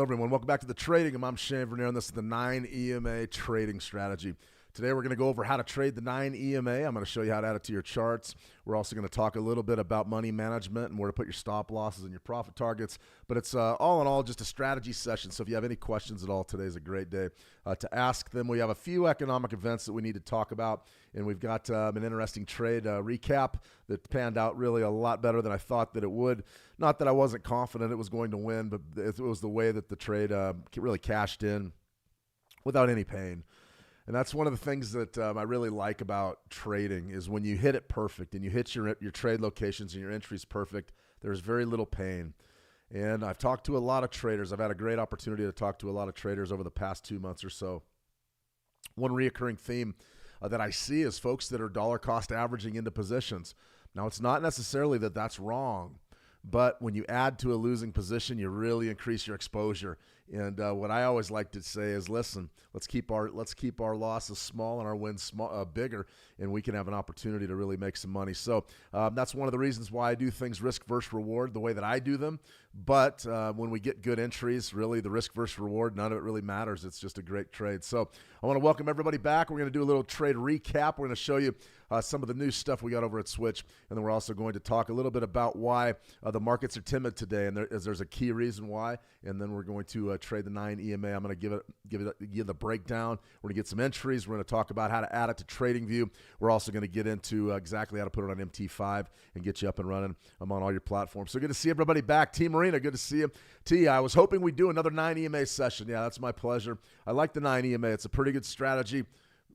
Hello, everyone. Welcome back to the Trading. I'm Shane Vernier, and this is the 9 EMA trading strategy. Today we're going to go over how to trade the 9 EMA. I'm going to show you how to add it to your charts. We're also going to talk a little bit about money management and where to put your stop losses and your profit targets. But it's all in all just a strategy session. So if you have any questions at all, today's a great day to ask them. We have a few economic events that we need to talk about, and we've got an interesting trade recap that panned out really a lot better than I thought that it would. Not that I wasn't confident it was going to win, but it was the way that the trade really cashed in without any pain. And that's one of the things that I really like about trading is when you hit it perfect and you hit your trade locations and your entries perfect, there's very little pain. And I've talked to a lot of traders. I've had a great opportunity to talk to a lot of traders over the past 2 months or so. One reoccurring theme that I see is folks that are dollar cost averaging into positions. Now, it's not necessarily that that's wrong, but when you add to a losing position, you really increase your exposure. And what I always like to say is, listen, let's keep our losses small and our wins bigger, and we can have an opportunity to really make some money. So that's one of the reasons why I do things risk versus reward the way that I do them. But when we get good entries, really the risk versus reward, none of it really matters. It's just a great trade. So I want to welcome everybody back. We're going to do a little trade recap. We're going to show you some of the new stuff we got over at Switch, and then we're also going to talk a little bit about why the markets are timid today, and there's a key reason why. And then we're going to trade the 9 EMA. I'm going to give the breakdown. We're going to get some entries. We're going to talk about how to add it to TradingView. We're also going to get into exactly how to put it on MT5 and get you up and running on all your platforms. So good to see everybody back. Team Marina, good to see you. T, I was hoping we'd do another 9 EMA session. Yeah, that's my pleasure. I like the 9 EMA. It's a pretty good strategy.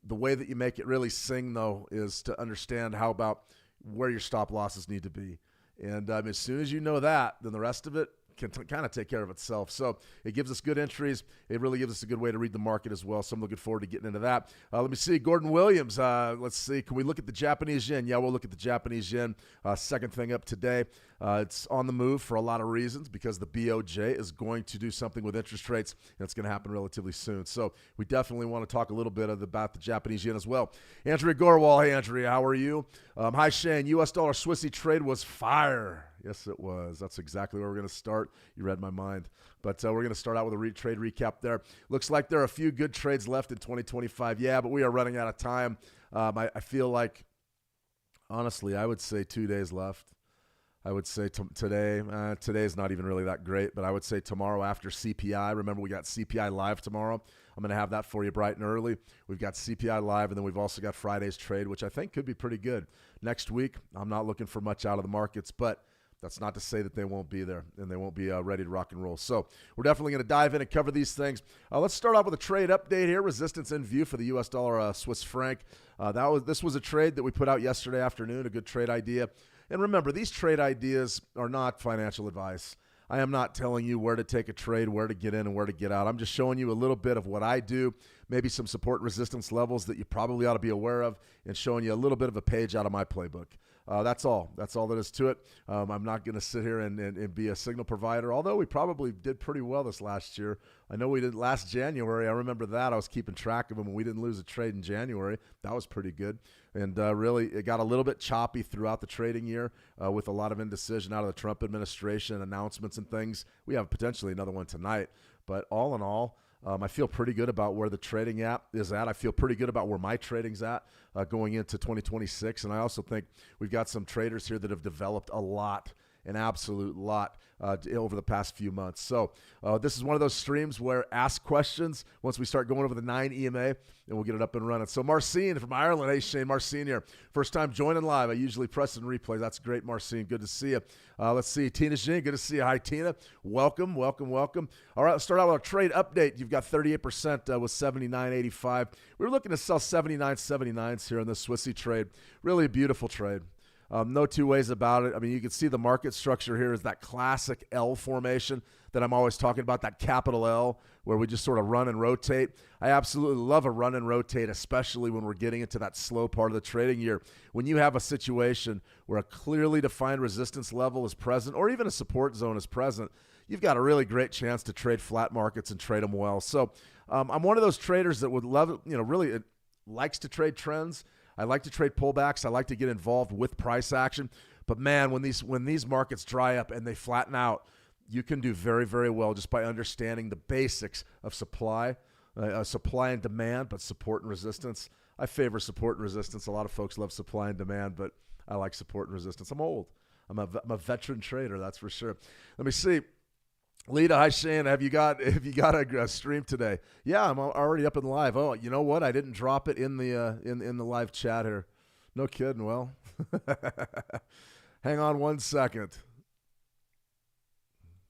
The way that you make it really sing, though, is to understand how about where your stop losses need to be. And as soon as you know that, then the rest of it can kind of take care of itself. So it gives us good entries. It really gives us a good way to read the market as well. So I'm looking forward to getting into that. Let me see. Gordon Williams. Let's see. Can we look at the Japanese yen? Yeah, we'll look at the Japanese yen. Second thing up today. It's on the move for a lot of reasons because the BOJ is going to do something with interest rates, and it's going to happen relatively soon. So we definitely want to talk a little bit about the Japanese yen as well. Andrea Gorwal. Hey, Andrea, how are you? Hi, Shane. U.S. dollar Swissy trade was fire. Yes, it was. That's exactly where we're going to start. You read my mind. But we're going to start out with a trade recap there. Looks like there are a few good trades left in 2025. Yeah, but we are running out of time. I feel like, honestly, I would say 2 days left. I would say today is not even really that great, but I would say tomorrow after CPI. Remember, we got CPI Live tomorrow. I'm going to have that for you bright and early. We've got CPI Live, and then we've also got Friday's trade, which I think could be pretty good. Next week, I'm not looking for much out of the markets, but that's not to say that they won't be there and they won't be ready to rock and roll. So we're definitely going to dive in and cover these things. Let's start off with a trade update here. Resistance in view for the U.S. dollar Swiss franc. This was a trade that we put out yesterday afternoon, a good trade idea. And remember, these trade ideas are not financial advice. I am not telling you where to take a trade, where to get in, and where to get out. I'm just showing you a little bit of what I do, maybe some support and resistance levels that you probably ought to be aware of, and showing you a little bit of a page out of my playbook. That's all. That's all that is to it. I'm not going to sit here and be a signal provider, although we probably did pretty well this last year. I know we did last January. I remember that. I was keeping track of them, and we didn't lose a trade in January. That was pretty good. And really, it got a little bit choppy throughout the trading year with a lot of indecision out of the Trump administration, announcements and things. We have potentially another one tonight. But all in all, I feel pretty good about where the trading is at. I feel pretty good about where my trading's at going into 2026. And I also think we've got some traders here that have developed a lot, an absolute lot over the past few months. So this is one of those streams where ask questions once we start going over the 9 EMA, and we'll get it up and running. So Marcin from Ireland. Hey, Shane, Marcin here. First time joining live. I usually press and replay. That's great, Marcin. Good to see you. Let's see. Tina Jean, good to see you. Hi, Tina. Welcome, welcome, welcome. All right, let's start out with our trade update. You've got 38% with 79.85. We were looking to sell 79.79s here in this Swissy trade. Really a beautiful trade. No two ways about it. I mean, you can see the market structure here is that classic L formation that I'm always talking about, that capital L, where we just sort of run and rotate. I absolutely love a run and rotate, especially when we're getting into that slow part of the trading year. When you have a situation where a clearly defined resistance level is present, or even a support zone is present, you've got a really great chance to trade flat markets and trade them well. So I'm one of those traders that would love, really likes to trade trends. I like to trade pullbacks. I like to get involved with price action. But man, when these markets dry up and they flatten out, you can do very, very well just by understanding the basics of supply and demand, but support and resistance. I favor support and resistance. A lot of folks love supply and demand, but I like support and resistance. I'm old. I'm a veteran trader, that's for sure. Let me see. Lita, hi Shane. Have you got a stream today? Yeah, I'm already up and live. Oh, you know what? I didn't drop it in the in the live chat here. No kidding. Well, hang on 1 second.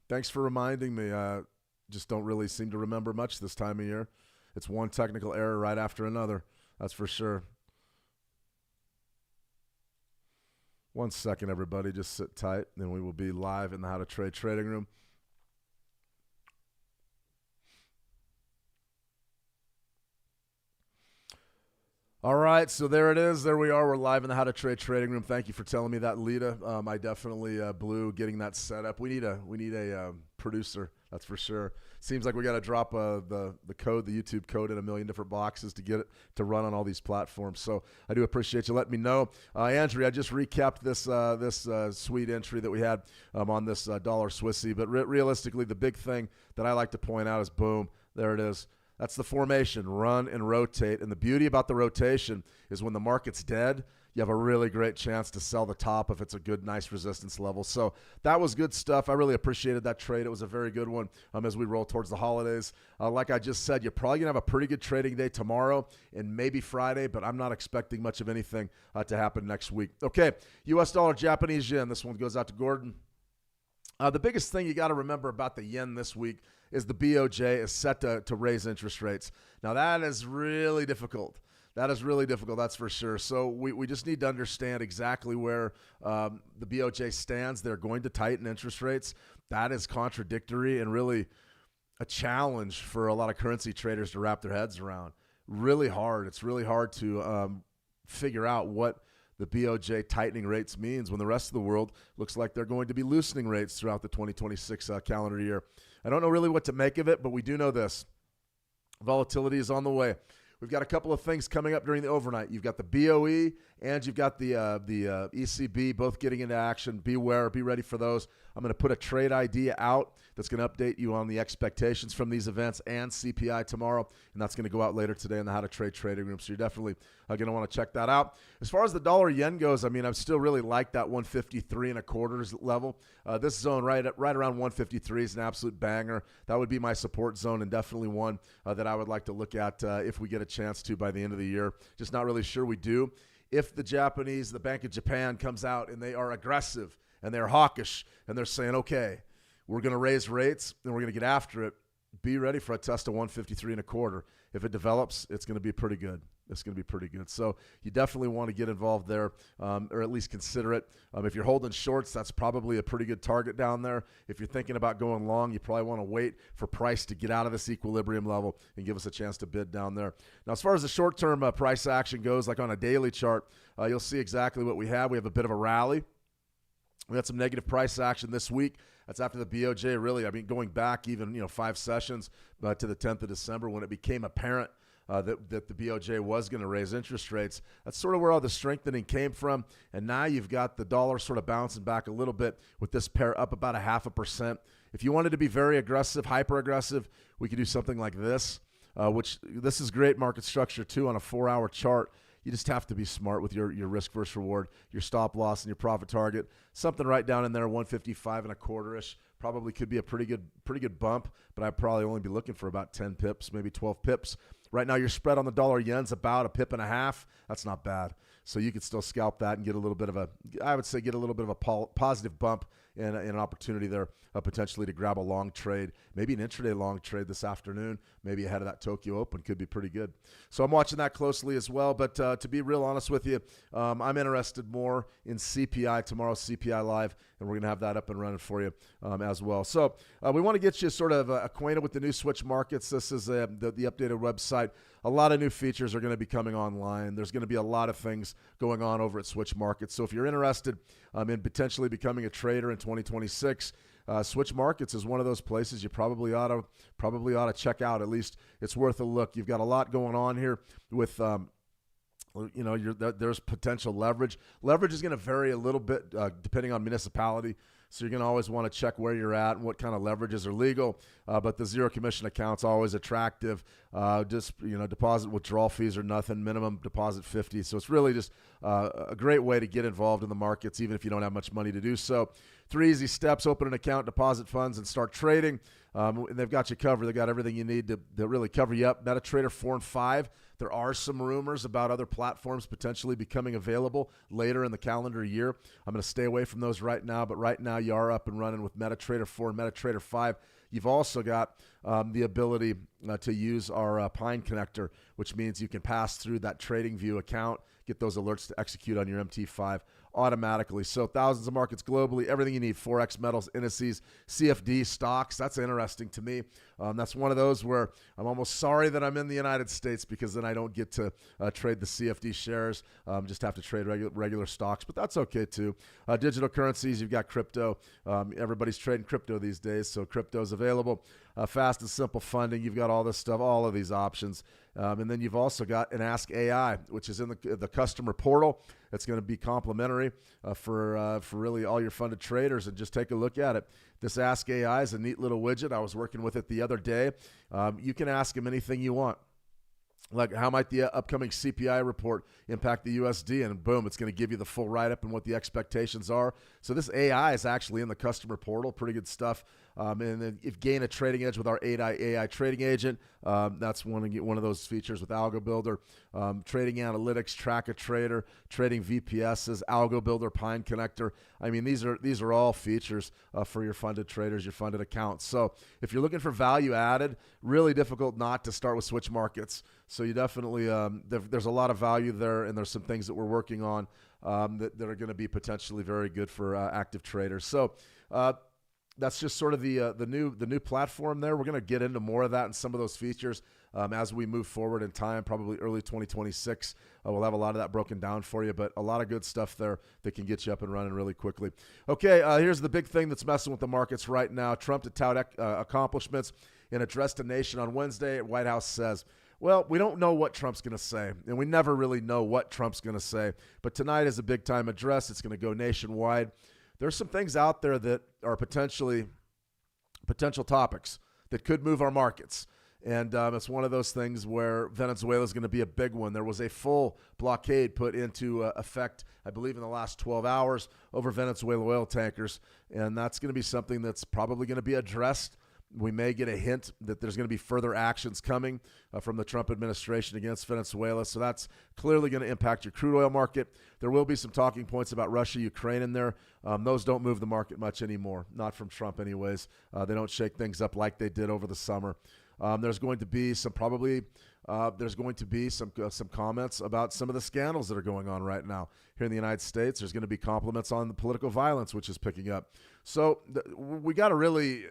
Thanks for reminding me. Just don't really seem to remember much this time of year. It's one technical error right after another. That's for sure. 1 second, everybody. Just sit tight, and we will be live in the How to Trade trading room. All right, so there it is. There we are. We're live in the How to Trade trading room. Thank you for telling me that, Lita. I definitely blew getting that set up. We need a producer, that's for sure. Seems like we got to drop the code, the YouTube code, in a million different boxes to get it to run on all these platforms. So I do appreciate you letting me know. Andrew, I just recapped this sweet entry that we had on this dollar Swissy. But realistically, the big thing that I like to point out is boom, there it is. That's the formation, run and rotate. And the beauty about the rotation is when the market's dead, you have a really great chance to sell the top if it's a good, nice resistance level. So that was good stuff. I really appreciated that trade. It was a very good one as we roll towards the holidays. Like I just said, you're probably going to have a pretty good trading day tomorrow and maybe Friday, but I'm not expecting much of anything to happen next week. Okay, U.S. dollar, Japanese yen. This one goes out to Gordon. The biggest thing you got to remember about the yen this week is the BOJ is set to raise interest rates. Now, that is really difficult. That is really difficult, that's for sure. So we just need to understand exactly where the BOJ stands. They're going to tighten interest rates. That is contradictory and really a challenge for a lot of currency traders to wrap their heads around. Really hard. It's really hard to figure out what the BOJ tightening rates means when the rest of the world looks like they're going to be loosening rates throughout the 2026 calendar year. I don't know really what to make of it, but we do know this. Volatility is on the way. We've got a couple of things coming up during the overnight. You've got the BOE and you've got the ECB both getting into action. Beware, be ready for those. I'm going to put a trade idea out that's going to update you on the expectations from these events and CPI tomorrow, and that's going to go out later today in the How to Trade trading room. So you're definitely going to want to check that out. As far as the dollar yen goes, I mean, I still really like that 153.25 level. This zone right around 153 is an absolute banger. That would be my support zone and definitely one that I would like to look at if we get a chance to by the end of the year. Just not really sure we do. If the Bank of Japan comes out and they are aggressive and they're hawkish and they're saying, okay, we're going to raise rates and we're going to get after it, be ready for a test of 153.25. If it develops, it's going to be pretty good. It's going to be pretty good. So you definitely want to get involved there or at least consider it. If you're holding shorts, that's probably a pretty good target down there. If you're thinking about going long, you probably want to wait for price to get out of this equilibrium level and give us a chance to bid down there. Now, as far as the short-term price action goes, like on a daily chart, you'll see exactly what we have. We have a bit of a rally. We had some negative price action this week. That's after the BOJ really, going back even 5 sessions to the 10th of December when it became apparent that the BOJ was going to raise interest rates. That's sort of where all the strengthening came from. And now you've got the dollar sort of bouncing back a little bit with this pair up about 0.5%. If you wanted to be very aggressive, hyper aggressive, we could do something like this, which this is great market structure too on a 4-hour chart. You just have to be smart with your risk versus reward, your stop loss and your profit target. Something right down in there, 155.25-ish. Probably could be a pretty good bump, but I'd probably only be looking for about 10 pips, maybe 12 pips. Right now, your spread on the dollar yen's about 1.5 pips. That's not bad. So you could still scalp that and get a little bit of a positive bump and an opportunity there potentially to grab a long trade, maybe an intraday long trade this afternoon, maybe ahead of that Tokyo Open. Could be pretty good. So I'm watching that closely as well. But to be real honest with you, I'm interested more in CPI, tomorrow's CPI Live, and we're going to have that up and running for you as well. So we want to get you sort of acquainted with the new switch markets. This is the updated website. A lot of new features are going to be coming online. There's going to be a lot of things going on over at Switch Markets. So if you're interested in potentially becoming a trader in 2026, Switch Markets is one of those places you probably ought to check out. At least it's worth a look. You've got a lot going on here with there's potential leverage. Leverage is going to vary a little bit depending on municipality. So you're going to always want to check where you're at and what kind of leverages are legal. But the zero commission account's always attractive. Deposit withdrawal fees are nothing, minimum deposit 50. So it's really just a great way to get involved in the markets, even if you don't have much money to do so. 3 easy steps: open an account, deposit funds, and start trading. And they've got you covered. They've got everything you need to really cover you up. MetaTrader 4 and 5. There are some rumors about other platforms potentially becoming available later in the calendar year. I'm going to stay away from those right now, but right now you are up and running with MetaTrader 4 and MetaTrader 5. You've also got the ability to use our Pine connector, which means you can pass through that TradingView account, get those alerts to execute on your MT5 automatically. So thousands of markets globally, everything you need: Forex, metals, indices, CFD, stocks. That's interesting to me. That's one of those where I'm almost sorry that I'm in the United States, because then I don't get to trade the CFD shares. Just have to trade regular stocks, but that's okay too. Digital currencies, you've got crypto. Everybody's trading crypto these days, so crypto's available. Fast and simple funding. You've got all this stuff, all of these options. And then you've also got an Ask AI, which is in the customer portal. It's going to be complimentary for really all your funded traders. And just take a look at it. This Ask AI is a neat little widget. I was working with it the other day. You can ask them anything you want. Like, how might the upcoming CPI report impact the USD? And boom, it's going to give you the full write-up and what the expectations are. So this AI is actually in the customer portal. Pretty good stuff. And then if gain a trading edge with our AI trading agent, that's one of those features with Algo Builder. Trading analytics, track a trader, trading VPSs, Algo Builder, Pine connector. I mean, these are all features for your funded traders, your funded accounts. So if you're looking for value added, really difficult not to start with switch markets. So you definitely, there's a lot of value there, and there's some things that we're working on that are going to be potentially very good for active traders. So that's just sort of the new platform there. We're going to get into more of that and some of those features as we move forward in time, probably early 2026. We'll have a lot of that broken down for you, but a lot of good stuff there that can get you up and running really quickly. Okay, here's the big thing that's messing with the markets right now. Trump to tout accomplishments in address to nation on Wednesday. White House says, well, we don't know what Trump's going to say, and we never really know what Trump's going to say. But tonight is a big-time address. It's going to go nationwide. There's some things out there that are potential topics that could move our markets. And it's one of those things where Venezuela is going to be a big one. There was a full blockade put into effect, I believe, in the last 12 hours over Venezuela oil tankers. And that's going to be something that's probably going to be addressed. We may get a hint that there's going to be further actions coming from the Trump administration against Venezuela. So that's clearly going to impact your crude oil market. There will be some talking points about Russia, Ukraine in there. Those don't move the market much anymore, not from Trump anyways. They don't shake things up like they did over the summer. There's going to be some comments about some of the scandals that are going on right now here in the United States. There's going to be compliments on the political violence, which is picking up. So we got to really,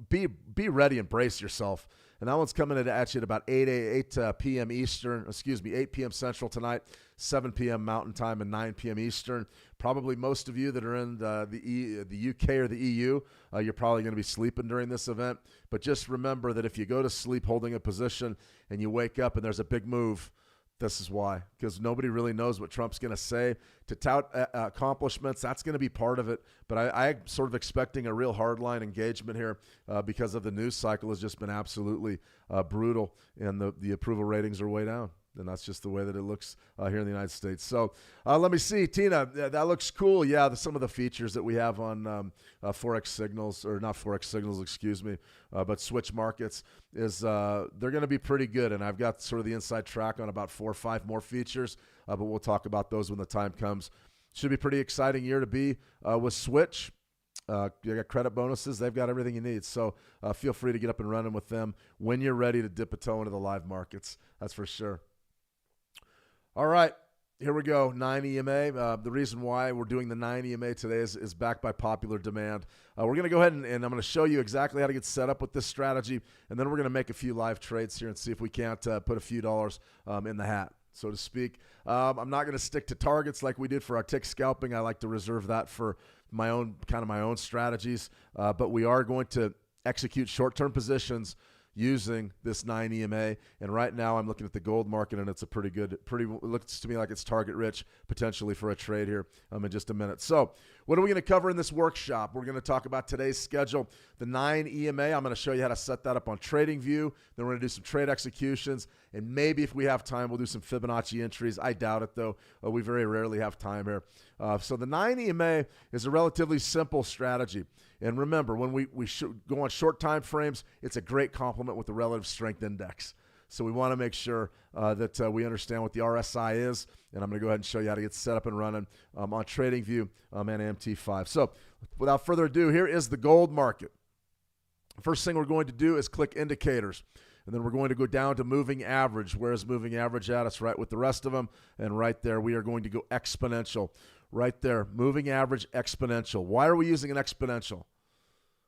be ready and brace yourself. And that one's coming at you at about 8 p.m. Eastern, 8 p.m. Central tonight, 7 p.m. Mountain Time, and 9 p.m. Eastern. Probably most of you that are in the UK or the EU, you're probably going to be sleeping during this event. But just remember that if you go to sleep holding a position and you wake up and there's a big move, this is why, because nobody really knows what Trump's going to say. To tout accomplishments, that's going to be part of it. But I'm sort of expecting a real hardline engagement here because of the news cycle has just been absolutely brutal, and the approval ratings are way down. And that's just the way that it looks here in the United States. So let me see. Tina, that looks cool. Yeah, some of the features that we have on Forex signals, or not Forex signals, excuse me, but switch markets, is they're going to be pretty good. And I've got sort of the inside track on about 4 or 5 more features, but we'll talk about those when the time comes. Should be a pretty exciting year to be with Switch. You got credit bonuses. They've got everything you need. So feel free to get up and running with them when you're ready to dip a toe into the live markets. That's for sure. All right, here we go, 9 EMA. The reason why we're doing the 9 EMA today is backed by popular demand. We're going to go ahead and I'm going to show you exactly how to get set up with this strategy, and then we're going to make a few live trades here and see if we can't put a few dollars in the hat, so to speak. I'm not going to stick to targets like we did for our tick scalping. I like to reserve that for my own strategies, but we are going to execute short-term positions using this 9 EMA. And right now I'm looking at the gold market, and it's a it looks to me like it's target rich potentially for a trade here in just a minute. So what are we going to cover in this workshop? We're going to talk about today's schedule, the 9 EMA. I'm going to show you how to set that up on TradingView. Then we're going to do some trade executions, and maybe if we have time, we'll do some Fibonacci entries. I doubt it, though. We very rarely have time here. So the 9 EMA is a relatively simple strategy. And remember, when we go on short time frames, it's a great complement with the relative strength index. So we want to make sure that we understand what the RSI is, and I'm going to go ahead and show you how to get set up and running on TradingView and MT5. So without further ado, here is the gold market. First thing we're going to do is click indicators, and then we're going to go down to moving average. Where is moving average at? It's right with the rest of them, and right there we are going to go exponential. Right there, moving average exponential. Why are we using an exponential?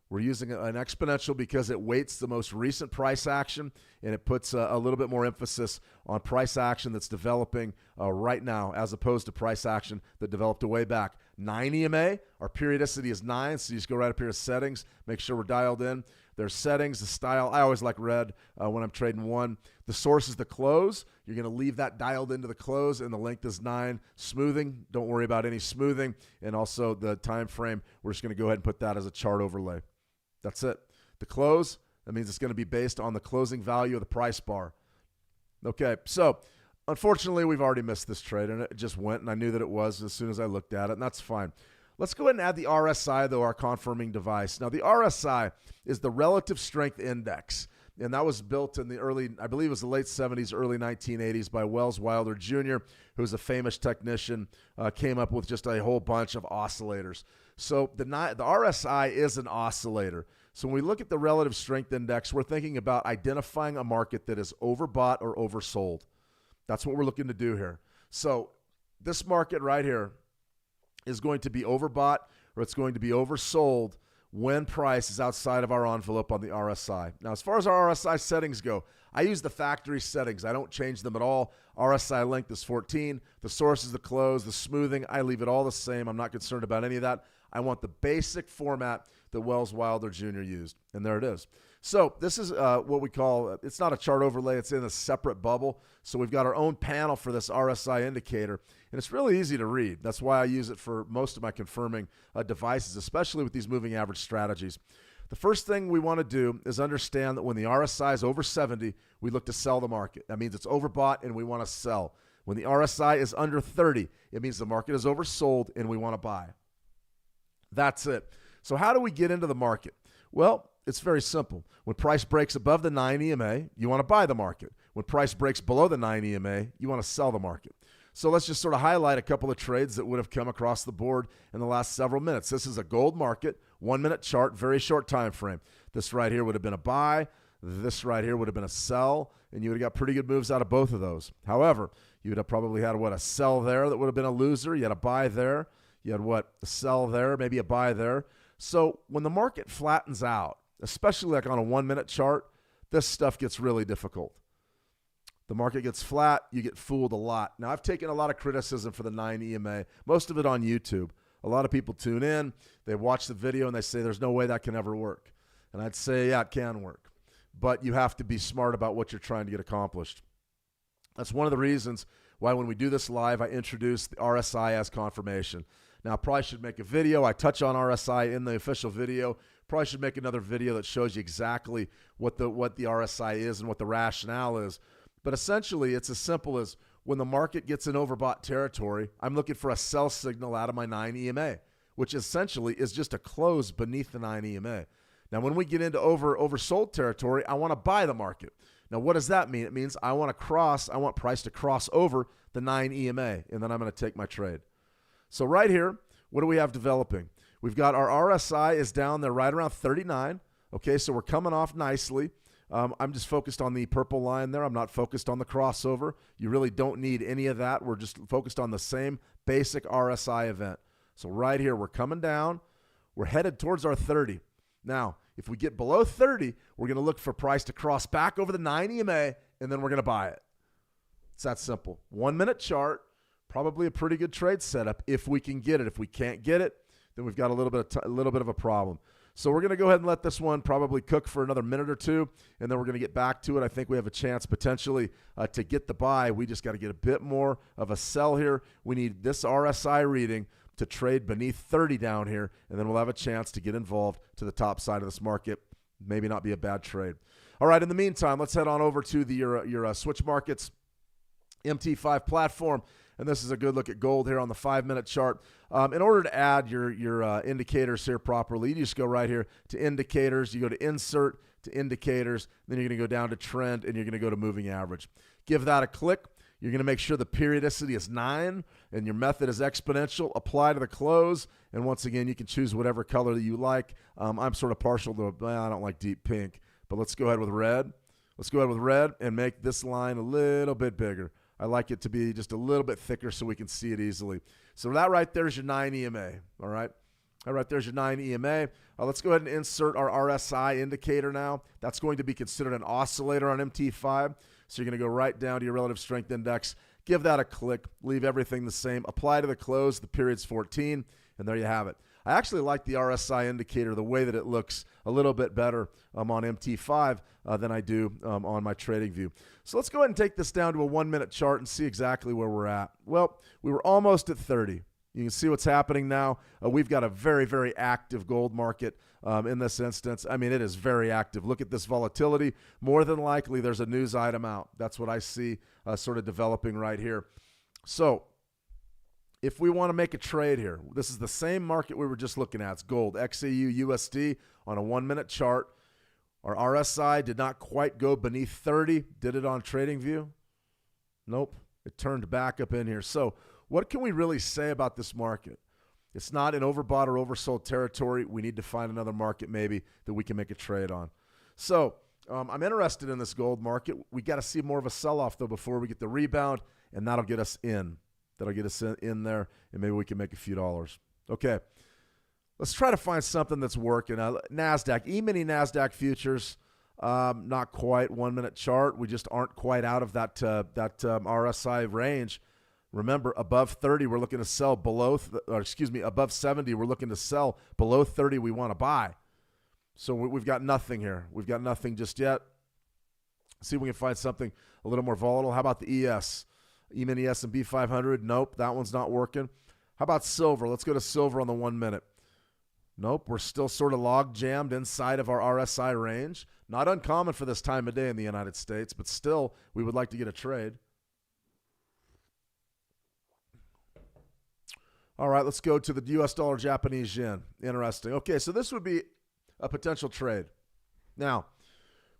We're using an exponential because it weights the most recent price action, and it puts a little bit more emphasis on price action that's developing right now as opposed to price action that developed way back. 9 EMA, our periodicity is 9, so you just go right up here to settings, make sure we're dialed in. There's settings, the style. I always like red when I'm trading one. The source is the close. You're going to leave that dialed into the close, and the length is 9. Smoothing, don't worry about any smoothing. And also the time frame, we're just going to go ahead and put that as a chart overlay. That's it. The close, that means it's going to be based on the closing value of the price bar. Okay, so unfortunately, we've already missed this trade, and it just went, and I knew that it was as soon as I looked at it, and that's fine. Let's go ahead and add the RSI, though, our confirming device. Now, the RSI is the relative strength index, and that was built in the early, I believe it was the late 70s, early 1980s by Wells Wilder Jr., who's a famous technician, came up with just a whole bunch of oscillators. So the RSI is an oscillator. So when we look at the relative strength index, we're thinking about identifying a market that is overbought or oversold. That's what we're looking to do here. So this market right here is going to be overbought or it's going to be oversold when price is outside of our envelope on the RSI. Now, as far as our RSI settings go, I use the factory settings. I don't change them at all. RSI length is 14. The source is the close. The smoothing, I leave it all the same. I'm not concerned about any of that. I want the basic format that Wells Wilder Jr. used, and there it is. So this is what we call, it's not a chart overlay, it's in a separate bubble. So we've got our own panel for this RSI indicator, and it's really easy to read. That's why I use it for most of my confirming devices, especially with these moving average strategies. The first thing we want to do is understand that when the RSI is over 70, we look to sell the market. That means it's overbought and we want to sell. When the RSI is under 30, it means the market is oversold and we want to buy. That's it. So how do we get into the market? Well, it's very simple. When price breaks above the 9 EMA, you want to buy the market. When price breaks below the 9 EMA, you want to sell the market. So let's just sort of highlight a couple of trades that would have come across the board in the last several minutes. This is a gold market, 1-minute chart, very short time frame. This right here would have been a buy. This right here would have been a sell, and you would have got pretty good moves out of both of those. However, you would have probably had, a sell there that would have been a loser. You had a buy there. You had, a sell there, maybe a buy there. So when the market flattens out, especially like on a 1-minute chart, this stuff gets really difficult. The market gets flat, you get fooled a lot. Now, I've taken a lot of criticism for the 9 EMA, most of it on YouTube. A lot of people tune in, they watch the video, and they say there's no way that can ever work. And I'd say, yeah, it can work. But you have to be smart about what you're trying to get accomplished. That's one of the reasons why when we do this live, I introduce the RSI as confirmation. Now, I probably should make a video. I touch on RSI in the official video. Probably should make another video that shows you exactly what the RSI is and what the rationale is. But essentially, it's as simple as when the market gets in overbought territory, I'm looking for a sell signal out of my 9 EMA, which essentially is just a close beneath the 9 EMA. Now, when we get into oversold territory, I want to buy the market. Now, what does that mean? It means I want price to cross over the 9 EMA, and then I'm going to take my trade. So right here, what do we have developing? We've got our RSI is down there right around 39. Okay, so we're coming off nicely. I'm just focused on the purple line there. I'm not focused on the crossover. You really don't need any of that. We're just focused on the same basic RSI event. So right here, we're coming down. We're headed towards our 30. Now, if we get below 30, we're going to look for price to cross back over the 9 EMA, and then we're going to buy it. It's that simple. 1-minute chart, probably a pretty good trade setup if we can get it. If we can't get it, then we've got a little bit of a problem. So we're going to go ahead and let this one probably cook for another minute or two, and then we're going to get back to it. I think we have a chance potentially to get the buy. We just got to get a bit more of a sell here. We need this RSI reading to trade beneath 30 down here, and then we'll have a chance to get involved to the top side of this market. Maybe not be a bad trade. All right, in the meantime, let's head on over to your switch markets MT5 platform. And this is a good look at gold here on the 5-minute chart. In order to add your indicators here properly, you just go right here to indicators. You go to insert to indicators. Then you're going to go down to trend, and you're going to go to moving average. Give that a click. You're going to make sure the periodicity is 9 and your method is exponential. Apply to the close. And once again, you can choose whatever color that you like. I'm sort of partial to, I don't like deep pink, but let's go ahead with red. Let's go ahead with red and make this line a little bit bigger. I like it to be just a little bit thicker so we can see it easily. So that right there is your 9 EMA, all right? All right, there's your 9 EMA. Let's go ahead and insert our RSI indicator now. That's going to be considered an oscillator on MT5. So you're going to go right down to your relative strength index, give that a click, leave everything the same, apply to the close, the period's 14, and there you have it. I actually like the RSI indicator, the way that it looks a little bit better on MT5 than I do on my trading view. So let's go ahead and take this down to a 1-minute chart and see exactly where we're at. Well, we were almost at 30. You can see what's happening now. We've got a very, very active gold market in this instance. I mean, it is very active. Look at this volatility. More than likely, there's a news item out. That's what I see sort of developing right here. So if we want to make a trade here, this is the same market we were just looking at. It's gold, XAU, USD on a 1-minute chart. Our RSI did not quite go beneath 30. Did it on TradingView? Nope. It turned back up in here. So what can we really say about this market? It's not in overbought or oversold territory. We need to find another market maybe that we can make a trade on. So I'm interested in this gold market. We got to see more of a sell-off, though, before we get the rebound, and that'll get us in. That'll get us in there, and maybe we can make a few dollars. Okay, let's try to find something that's working. NASDAQ, E-mini NASDAQ futures, not quite 1-minute chart. We just aren't quite out of that RSI range. Remember, above 30, we're looking to sell below, above 70, we're looking to sell. Below 30, we want to buy. So we've got nothing here. We've got nothing just yet. See if we can find something a little more volatile. How about the ES? E-mini S&P 500? Nope, that one's not working. How about silver? Let's go to silver on the 1-minute. Nope, we're still sort of log-jammed inside of our RSI range. Not uncommon for this time of day in the United States, but still, we would like to get a trade. All right, let's go to the U.S. dollar, Japanese yen. Interesting. Okay, so this would be a potential trade. Now,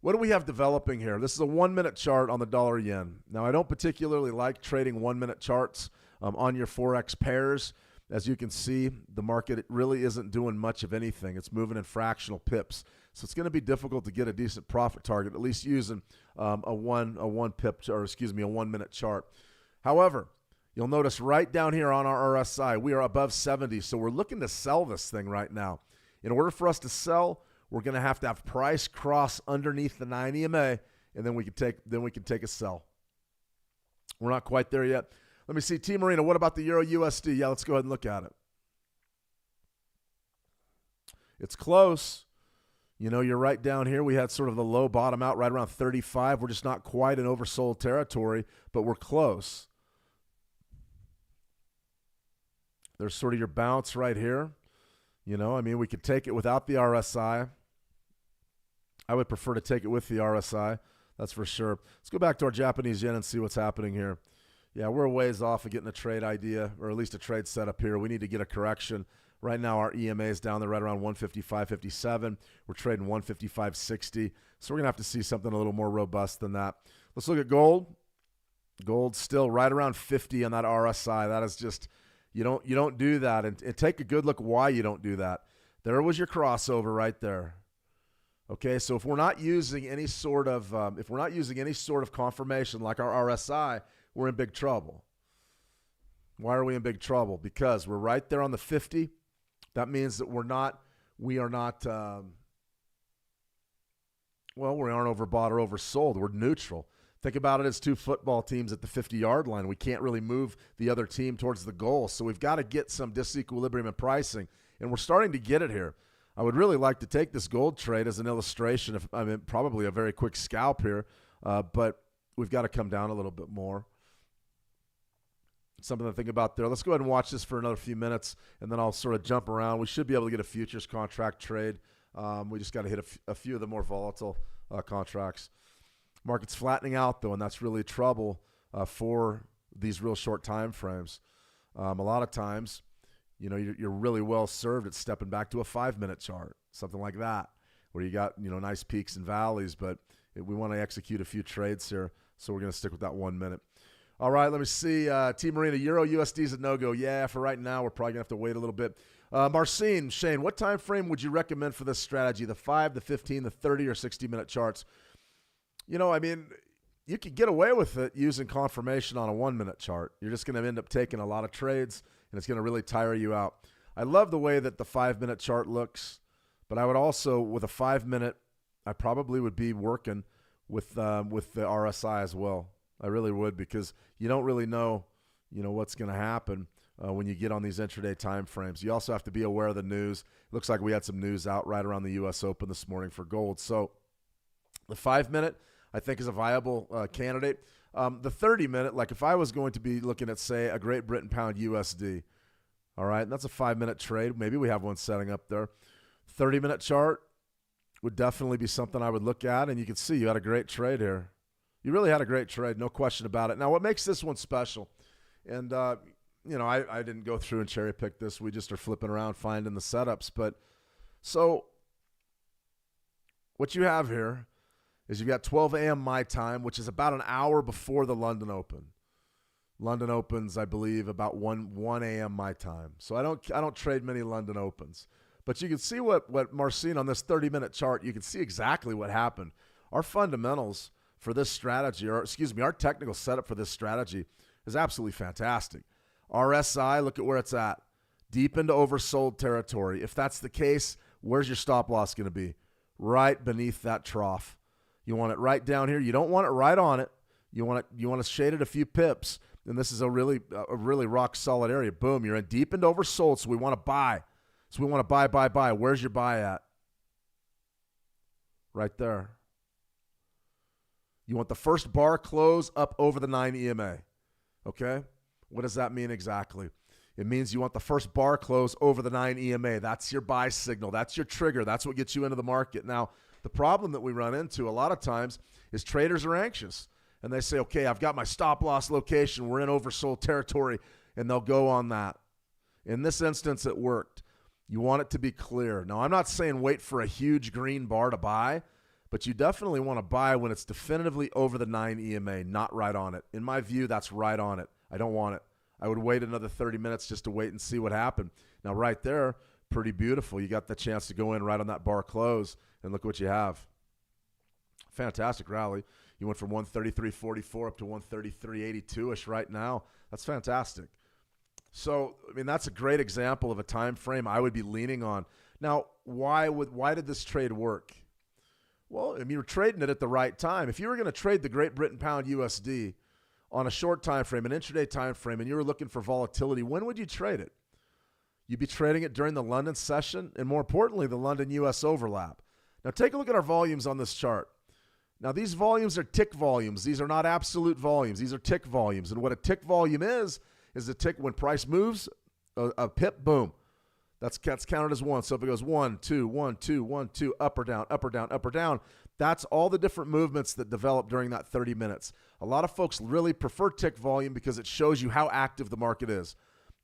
what do we have developing here? This is a 1-minute chart on the dollar yen. Now, I don't particularly like trading 1-minute charts on your Forex pairs. As you can see, the market really isn't doing much of anything. It's moving in fractional pips. So it's going to be difficult to get a decent profit target, at least using a 1-minute chart. However, you'll notice right down here on our RSI, we are above 70, so we're looking to sell this thing right now. In order for us to sell, we're going to have price cross underneath the 9 EMA, and then we can take a sell. We're not quite there yet. Let me see, T Marina, what about the Euro USD? Yeah, let's go ahead and look at it. It's close. You know, you're right down here. We had sort of the low bottom out right around 35. We're just not quite in oversold territory, but we're close. There's sort of your bounce right here. You know, I mean, we could take it without the RSI. I would prefer to take it with the RSI. That's for sure. Let's go back to our Japanese yen and see what's happening here. Yeah, we're a ways off of getting a trade idea, or at least a trade setup here. We need to get a correction. Right now, our EMA is down there right around 155.57. We're trading 155.60. So we're going to have to see something a little more robust than that. Let's look at gold. Gold's still right around 50 on that RSI. That is just... You don't do that, and take a good look why you don't do that. There was your crossover right there. Okay, so if we're not using any sort of confirmation like our RSI, we're in big trouble. Why are we in big trouble? Because we're right there on the 50. That means that we aren't overbought or oversold. We're neutral. Think about it as two football teams at the 50-yard line. We can't really move the other team towards the goal, so we've got to get some disequilibrium in pricing, and we're starting to get it here. I would really like to take this gold trade as an illustration. Probably a very quick scalp here, but we've got to come down a little bit more. Something to think about there. Let's go ahead and watch this for another few minutes, and then I'll sort of jump around. We should be able to get a futures contract trade. We just got to hit a few of the more volatile contracts. Market's flattening out, though, and that's really trouble for these real short time frames. A lot of times, you're really well served at stepping back to a 5-minute chart, something like that, where you got nice peaks and valleys. But we want to execute a few trades here, so we're going to stick with that 1 minute. All right, let me see. T Marina, Euro USD is a no-go. Yeah, for right now, we're probably going to have to wait a little bit. Marcin, Shane, what time frame would you recommend for this strategy? The 5, the 15, the 30, or 60-minute charts? You could get away with it using confirmation on a 1-minute chart. You're just going to end up taking a lot of trades, and it's going to really tire you out. I love the way that the 5-minute chart looks, but I would also, with a 5-minute, I probably would be working with the RSI as well. I really would, because you don't really know, what's going to happen when you get on these intraday time frames. You also have to be aware of the news. It looks like we had some news out right around the U.S. Open this morning for gold. So the 5-minute, I think, is a viable candidate. The 30-minute, like if I was going to be looking at, say, a Great Britain pound USD, all right, and that's a 5-minute trade. Maybe we have one setting up there. 30-minute chart would definitely be something I would look at, and you can see you had a great trade here. You really had a great trade, no question about it. Now, what makes this one special, and, I didn't go through and cherry pick this. We just are flipping around, finding the setups. But so what you have here is you've got 12 a.m. my time, which is about an hour before the London Open. London Opens, I believe, about 1 a.m. my time. So I don't trade many London Opens. But you can see what Marcin on this 30-minute chart, you can see exactly what happened. Our fundamentals for this strategy, our technical setup for this strategy is absolutely fantastic. RSI, look at where it's at. Deep into oversold territory. If that's the case, where's your stop loss going to be? Right beneath that trough. You want it right down here. You don't want it right on it. You want to shade it a few pips. And this is a really rock solid area. Boom, you're in deep into oversold, so we want to buy. So we want to buy. Where's your buy at? Right there. You want the first bar close up over the 9 EMA. Okay? What does that mean exactly? It means you want the first bar close over the 9 EMA. That's your buy signal. That's your trigger. That's what gets you into the market. Now, the problem that we run into a lot of times is traders are anxious. And they say, okay, I've got my stop loss location. We're in oversold territory. And they'll go on that. In this instance, it worked. You want it to be clear. Now, I'm not saying wait for a huge green bar to buy, but you definitely want to buy when it's definitively over the 9 EMA, not right on it. In my view, that's right on it. I don't want it. I would wait another 30 minutes just to wait and see what happened. Now, right there, pretty beautiful. You got the chance to go in right on that bar close, and look what you have. Fantastic rally. You went from 133.44 up to 133.82-ish right now. That's fantastic. So, that's a great example of a time frame I would be leaning on. Now, why did this trade work? Well, you're trading it at the right time. If you were going to trade the Great Britain pound USD on a short time frame, an intraday time frame, and you were looking for volatility, when would you trade it? You'd be trading it during the London session and, more importantly, the London US overlap. Now, take a look at our volumes on this chart. Now, these volumes are tick volumes. These are not absolute volumes. These are tick volumes. And what a tick volume is a tick when price moves, a pip, boom. That's counted as one. So if it goes 1, 2, 1, 2, 1, 2, up or down, up or down, up or down, that's all the different movements that develop during that 30 minutes. A lot of folks really prefer tick volume because it shows you how active the market is.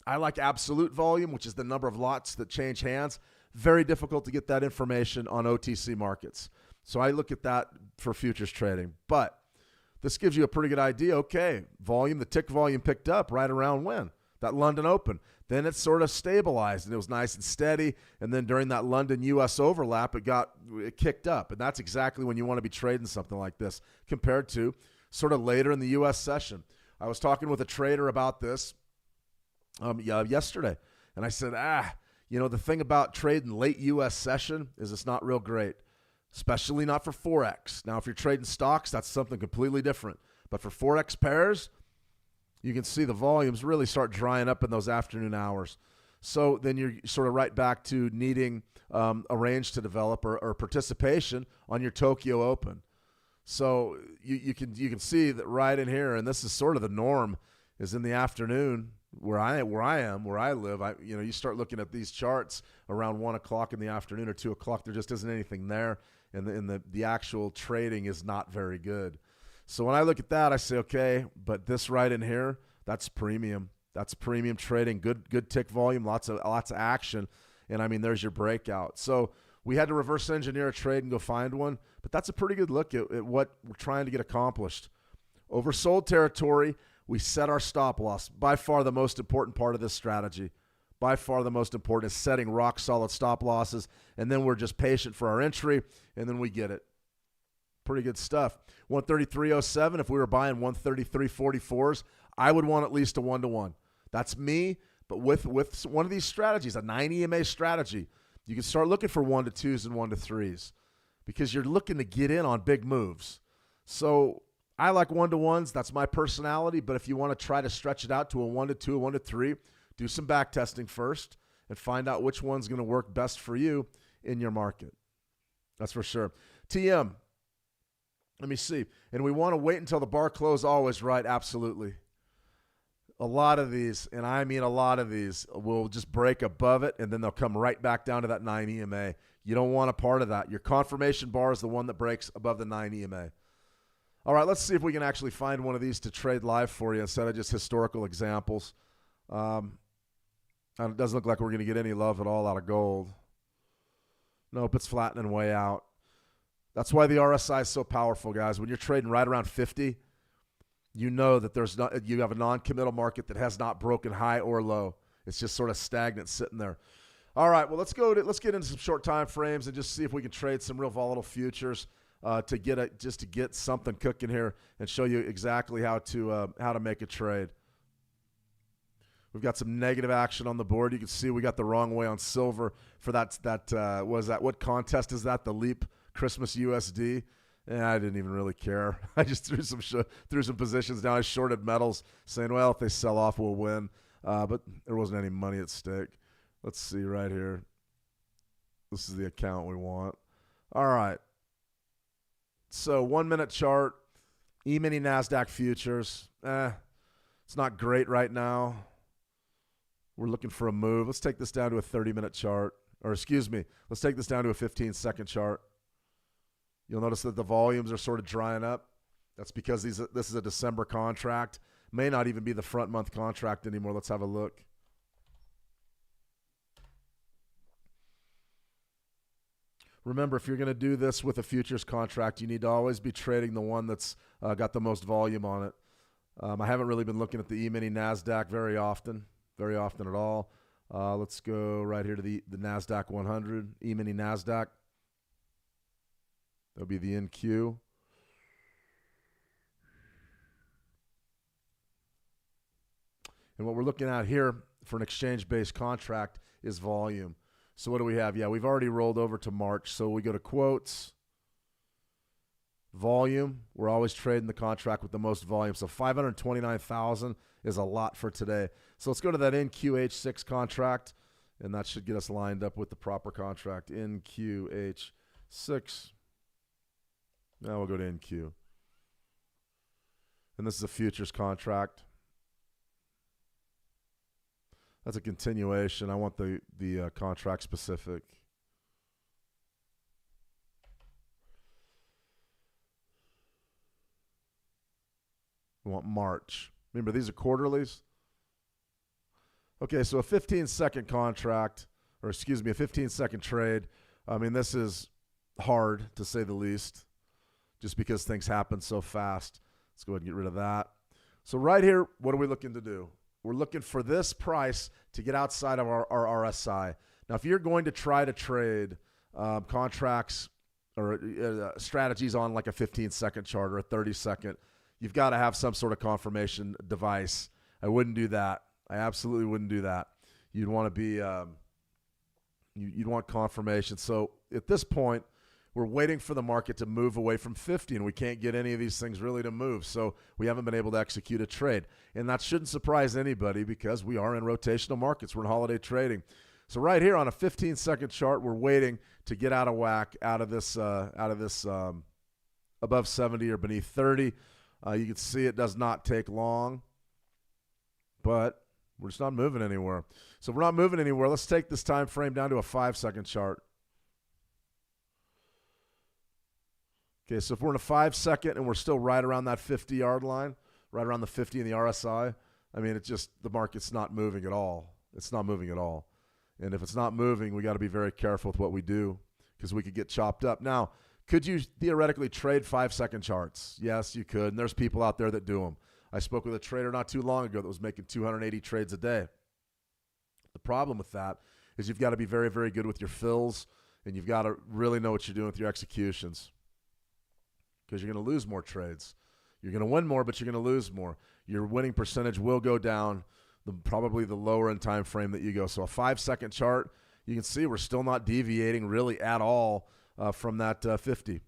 I like absolute volume, which is the number of lots that change hands. Very difficult to get that information on OTC markets. So I look at that for futures trading. But this gives you a pretty good idea. Okay, volume, the tick volume picked up right around when? That London Open. Then it sort of stabilized, and it was nice and steady. And then during that London-U.S. overlap, it kicked up. And that's exactly when you want to be trading something like this compared to sort of later in the U.S. session. I was talking with a trader about this yesterday, and I said, the thing about trading late U.S. session is it's not real great, especially not for Forex. Now, if you're trading stocks, that's something completely different. But for Forex pairs, you can see the volumes really start drying up in those afternoon hours. So then you're sort of right back to needing a range to develop or participation on your Tokyo Open. So you can see that right in here, and this is sort of the norm, is in the afternoon where I live. You start looking at these charts around 1 o'clock in the afternoon or 2 o'clock. There just isn't anything there, and the actual trading is not very good. So when I look at that, I say, okay, but this right in here, that's premium. That's premium trading. Good tick volume, lots of action, and I mean there's your breakout. So we had to reverse engineer a trade and go find one, but that's a pretty good look at what we're trying to get accomplished. Oversold territory, we set our stop loss. By far the most important part of this strategy. By far the most important is setting rock solid stop losses, and then we're just patient for our entry, and then we get it. Pretty good stuff. 133.07, if we were buying 133.44s, I would want at least a 1-to-1. That's me, but with one of these strategies, a 9 EMA strategy, you can start looking for 1-to-2s and 1-to-3s because you're looking to get in on big moves. So I like 1-to-1s. That's my personality, but if you want to try to stretch it out to a 1-to-2, a 1-to-3, do some back testing first and find out which one's going to work best for you in your market. That's for sure. TM, let me see. And we want to wait until the bar close always, right? Absolutely. A lot of these, and I mean a lot of these, will just break above it, and then they'll come right back down to that 9 EMA. You don't want a part of that. Your confirmation bar is the one that breaks above the 9 EMA. All right, let's see if we can actually find one of these to trade live for you instead of just historical examples. It doesn't look like we're going to get any love at all out of gold. Nope, it's flattening way out. That's why the RSI is so powerful, guys. When you're trading right around 50, you know that you have a non-committal market that has not broken high or low. It's just sort of stagnant sitting there. All right, well, let's get into some short time frames and just see if we can trade some real volatile futures to get something cooking here and show you exactly how to make a trade. We've got some negative action on the board. You can see we got the wrong way on silver for what contest is that? The Leap Christmas USD. I didn't even really care. I just threw some positions down. I shorted metals, saying, well, if they sell off, we'll win. But there wasn't any money at stake. Let's see right here. This is the account we want. All right. So 1 minute chart, E-mini NASDAQ futures. It's not great right now. We're looking for a move. Let's take this down to a 30-minute chart. Let's take this down to a 15-second chart. You'll notice that the volumes are sort of drying up. That's because this is a December contract. May not even be the front month contract anymore. Let's have a look. Remember, if you're going to do this with a futures contract, you need to always be trading the one that's got the most volume on it. I haven't really been looking at the E-mini NASDAQ very often at all. Let's go right here to the NASDAQ 100, E-mini NASDAQ. That'll be the NQ. And what we're looking at here for an exchange-based contract is volume. So what do we have? Yeah, we've already rolled over to March. So we go to quotes, volume. We're always trading the contract with the most volume. So 529,000 is a lot for today. So let's go to that NQH6 contract, and that should get us lined up with the proper contract. NQH6. Now we'll go to NQ. And this is a futures contract. That's a continuation. I want the contract specific. We want March. Remember, these are quarterlies. Okay, so a 15-second contract, a 15-second trade. I mean, this is hard, to say the least, just because things happen so fast. Let's go ahead and get rid of that. So right here, what are we looking to do? We're looking for this price to get outside of our RSI. Now, if you're going to try to trade contracts or strategies on like a 15-second chart or a 30-second, you've got to have some sort of confirmation device. I wouldn't do that. I absolutely wouldn't do that. You'd want to be you'd want confirmation. So at this point, we're waiting for the market to move away from 50, and we can't get any of these things really to move. So we haven't been able to execute a trade. And that shouldn't surprise anybody because we are in rotational markets. We're in holiday trading. So right here on a 15-second chart, we're waiting to get out of whack, out of this above 70 or beneath 30. You can see it does not take long, but we're just not moving anywhere. So if we're not moving anywhere, let's take this time frame down to a 5-second chart. Okay, so if we're in a 5-second and we're still right around that 50-yard line, right around the 50 in the RSI, I mean, it's just the market's not moving at all. It's not moving at all. And if it's not moving, we got to be very careful with what we do because we could get chopped up. Now, could you theoretically trade 5-second charts? Yes, you could. And there's people out there that do them. I spoke with a trader not too long ago that was making 280 trades a day. The problem with that is you've got to be very, very good with your fills, and you've got to really know what you're doing with your executions because you're going to lose more trades. You're going to win more, but you're going to lose more. Your winning percentage will go down, probably the lower in time frame that you go. So a 5-second chart, you can see we're still not deviating really at all from that 50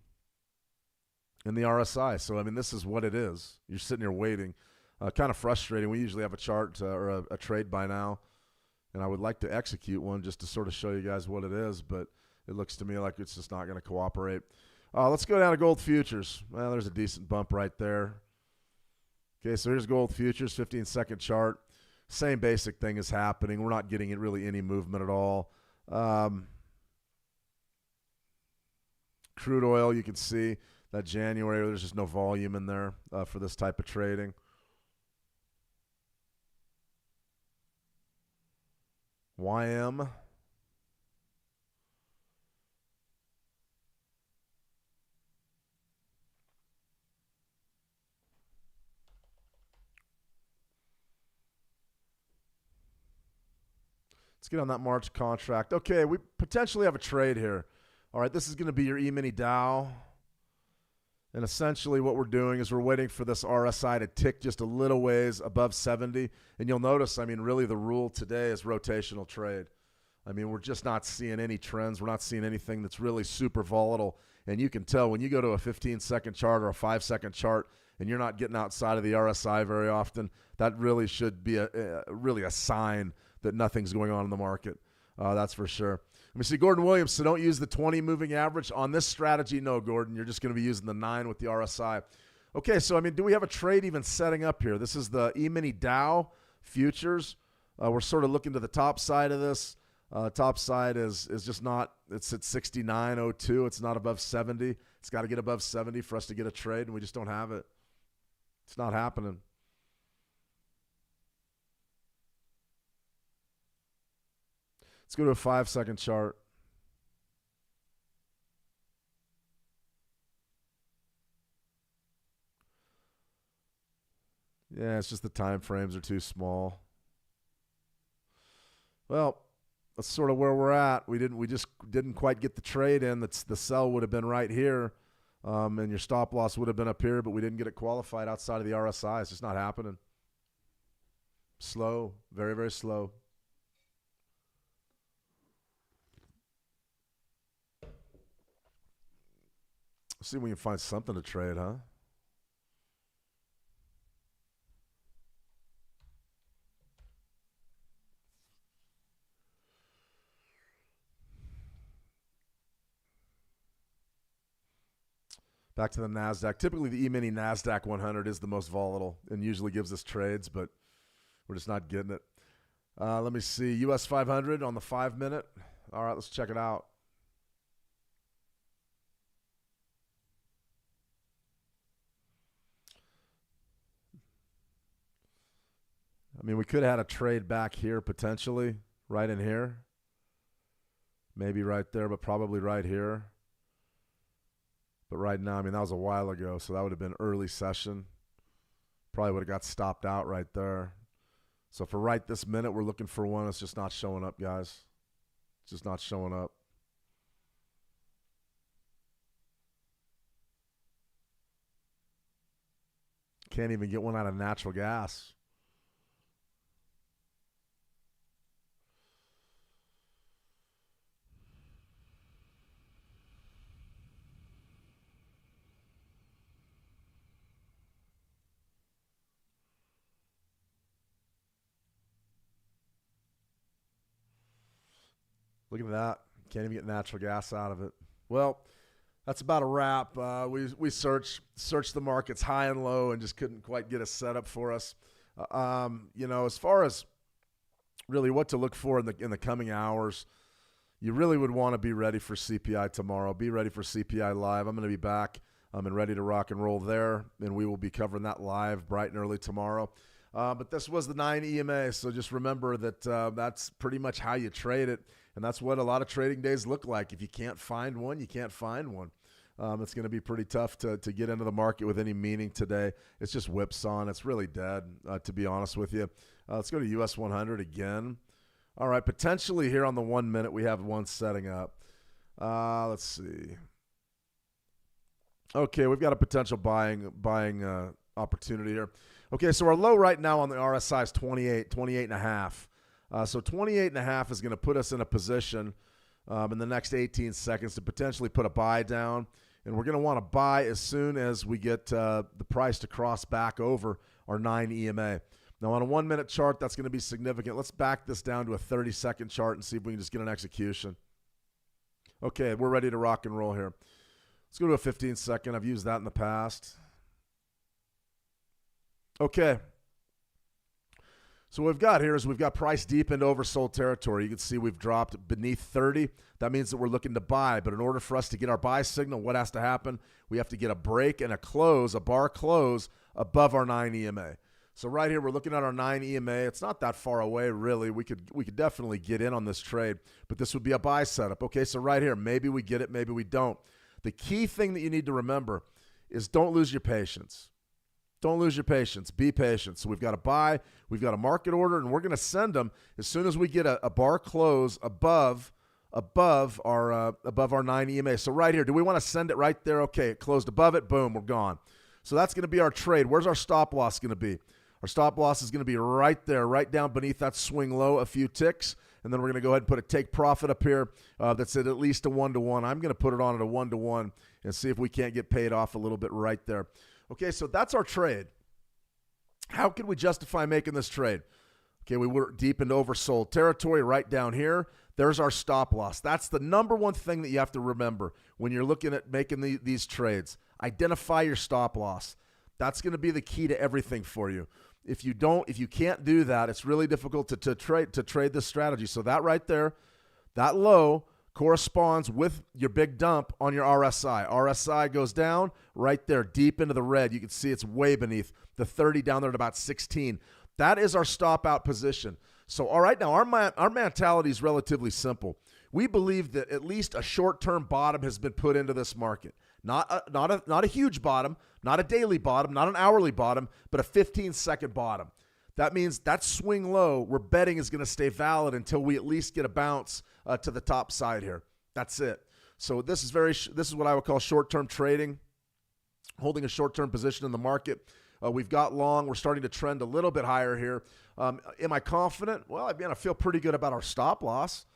in the RSI. So, I mean, this is what it is. You're sitting here waiting. Kind of frustrating. We usually have a chart or a trade by now, and I would like to execute one just to sort of show you guys what it is, but it looks to me like it's just not going to cooperate. Let's go down to gold futures. Well, there's a decent bump right there. Okay, so here's gold futures, 15-second chart. Same basic thing is happening. We're not getting really any movement at all. Crude oil, you can see that January, there's just no volume in there for this type of trading. YM. Let's get on that March contract. Okay, we potentially have a trade here. All right, this is going to be your E-mini Dow. And essentially what we're doing is we're waiting for this RSI to tick just a little ways above 70. And you'll notice, I mean, really the rule today is rotational trade. I mean, we're just not seeing any trends. We're not seeing anything that's really super volatile. And you can tell when you go to a 15-second chart or a 5-second chart and you're not getting outside of the RSI very often, that really should be really a sign that nothing's going on in the market. That's for sure. Let me see, Gordon Williams, so don't use the 20 moving average. On this strategy, no, Gordon. You're just going to be using the 9 with the RSI. Okay, so, I mean, do we have a trade even setting up here? This is the E-mini Dow futures. We're sort of looking to the top side of this. Top side is just not, it's at 69.02. It's not above 70. It's got to get above 70 for us to get a trade, and we just don't have it. It's not happening. Let's go to a 5-second chart. Yeah, it's just the time frames are too small. Well, that's sort of where we're at. We just didn't quite get the trade in. The sell would have been right here, and your stop loss would have been up here, but we didn't get it qualified outside of the RSI. It's just not happening. Slow, very, very slow. See if we can find something to trade, huh? Back to the NASDAQ. Typically, the E-mini NASDAQ 100 is the most volatile and usually gives us trades, but we're just not getting it. Let me see. US 500 on the 5-minute. All right, let's check it out. I mean, we could have had a trade back here potentially, right in here. Maybe right there, but probably right here. But right now, I mean, that was a while ago, so that would have been early session. Probably would have got stopped out right there. So for right this minute, we're looking for one. It's just not showing up, guys. It's just not showing up. Can't even get one out of natural gas. Look at that. Can't even get natural gas out of it. Well, that's about a wrap. We searched the markets high and low and just couldn't quite get a setup for us. As far as really what to look for in the coming hours, you really would want to be ready for CPI tomorrow. Be ready for CPI live. I'm going to be back and ready to rock and roll there, and we will be covering that live bright and early tomorrow. But this was the 9 EMA, so just remember that that's pretty much how you trade it, and that's what a lot of trading days look like. If you can't find one, you can't find one. It's going to be pretty tough to get into the market with any meaning today. It's just whipsawing. It's really dead, to be honest with you. Let's go to US 100 again. All right, potentially here on the 1 minute, we have one setting up. Let's see. Okay, we've got a potential buying opportunity here. Okay, so our low right now on the RSI is 28.5. So 28.5 is going to put us in a position in the next 18 seconds to potentially put a buy down. And we're going to want to buy as soon as we get the price to cross back over our 9 EMA. Now, on a 1 minute chart, that's going to be significant. Let's back this down to a 30-second chart and see if we can just get an execution. Okay, we're ready to rock and roll here. Let's go to a 15-second. I've used that in the past. Okay. So what we've got here is we've got price deep into oversold territory. You can see we've dropped beneath 30. That means that we're looking to buy. But in order for us to get our buy signal, what has to happen? We have to get a break and a bar close above our 9 EMA. So right here, we're looking at our 9 EMA. It's not that far away, really. We could definitely get in on this trade, but this would be a buy setup. Okay, so right here, maybe we get it, maybe we don't. The key thing that you need to remember is don't lose your patience. Don't lose your patience. Be patient. So we've got a buy, we've got a market order, and we're going to send them as soon as we get a bar close above our 9 EMA. So right here, do we want to send it right there? Okay, it closed above it. Boom, we're gone. So that's going to be our trade. Where's our stop loss going to be? Our stop loss is going to be right there, right down beneath that swing low, a few ticks. And then we're going to go ahead and put a take profit up here that's at least a 1-to-1. I'm going to put it on at a 1-to-1 and see if we can't get paid off a little bit right there. Okay, so that's our trade. How can we justify making this trade? Okay, we were deep into oversold territory right down here. There's our stop loss. That's the number one thing that you have to remember when you're looking at making these trades. Identify your stop loss. That's going to be the key to everything for you. If you can't do that, it's really difficult to trade this strategy. So that right there, that low corresponds with your big dump on your RSI. RSI goes down right there, deep into the red. You can see it's way beneath the 30 down there at about 16. That is our stop out position. So all right, now our mentality is relatively simple. We believe that at least a short-term bottom has been put into this market. Not a huge bottom, not a daily bottom, not an hourly bottom, but a 15-second bottom. That means that swing low we're betting is going to stay valid until we at least get a bounce to the top side here. That's it. So this is what I would call short-term trading, holding a short-term position in the market. We've got long. We're starting to trend a little bit higher here. Am I confident? Well, I feel pretty good about our stop loss.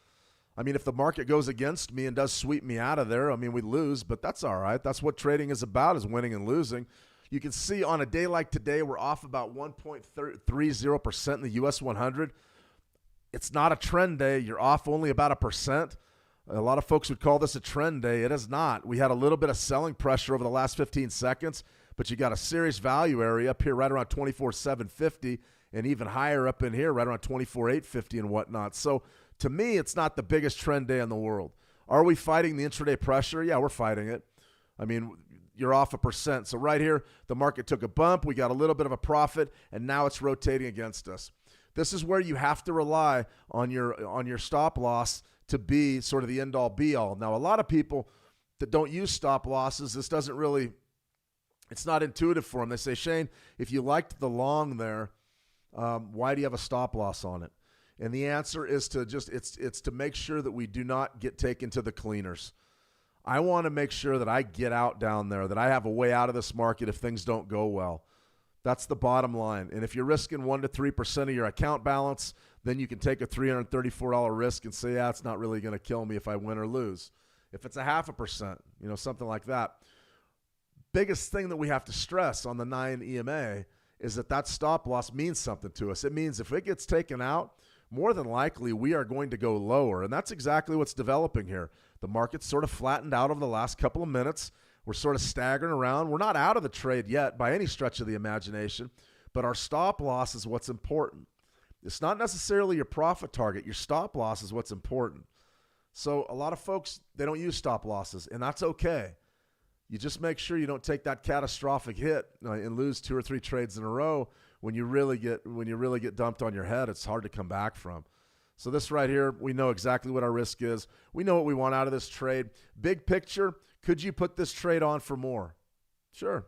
I mean, if the market goes against me and does sweep me out of there, we lose, but that's all right. That's what trading is about, is winning and losing. You can see on a day like today, we're off about 1.30% in the US 100. It's not a trend day. You're off only about 1%. A lot of folks would call this a trend day. It is not. We had a little bit of selling pressure over the last 15 seconds, but you got a serious value area up here right around 24,750 and even higher up in here right around 24,850 and whatnot. So to me, it's not the biggest trend day in the world. Are we fighting the intraday pressure? Yeah, we're fighting it. You're off 1%. So right here, the market took a bump. We got a little bit of a profit, and now it's rotating against us. This is where you have to rely on your stop loss to be sort of the end-all, be-all. Now, a lot of people that don't use stop losses, it's not intuitive for them. They say, Shane, if you liked the long there, why do you have a stop loss on it? And the answer is it's to make sure that we do not get taken to the cleaners. I want to make sure that I get out down there, that I have a way out of this market if things don't go well. That's the bottom line. And if you're risking 1 to 3% of your account balance, then you can take a $334 risk and say, yeah, it's not really going to kill me if I win or lose. If it's a 0.5%, something like that. Biggest thing that we have to stress on the 9 EMA is that stop loss means something to us. It means if it gets taken out, more than likely we are going to go lower. And that's exactly what's developing here. The market's sort of flattened out over the last couple of minutes. We're sort of staggering around. We're not out of the trade yet by any stretch of the imagination, but our stop loss is what's important. It's not necessarily your profit target. Your stop loss is what's important. So a lot of folks, they don't use stop losses, and that's okay. You just make sure you don't take that catastrophic hit and lose 2 or 3 trades in a row. When you really get dumped on your head, it's hard to come back from. So this right here, we know exactly what our risk is. We know what we want out of this trade. Big picture, could you put this trade on for more? Sure.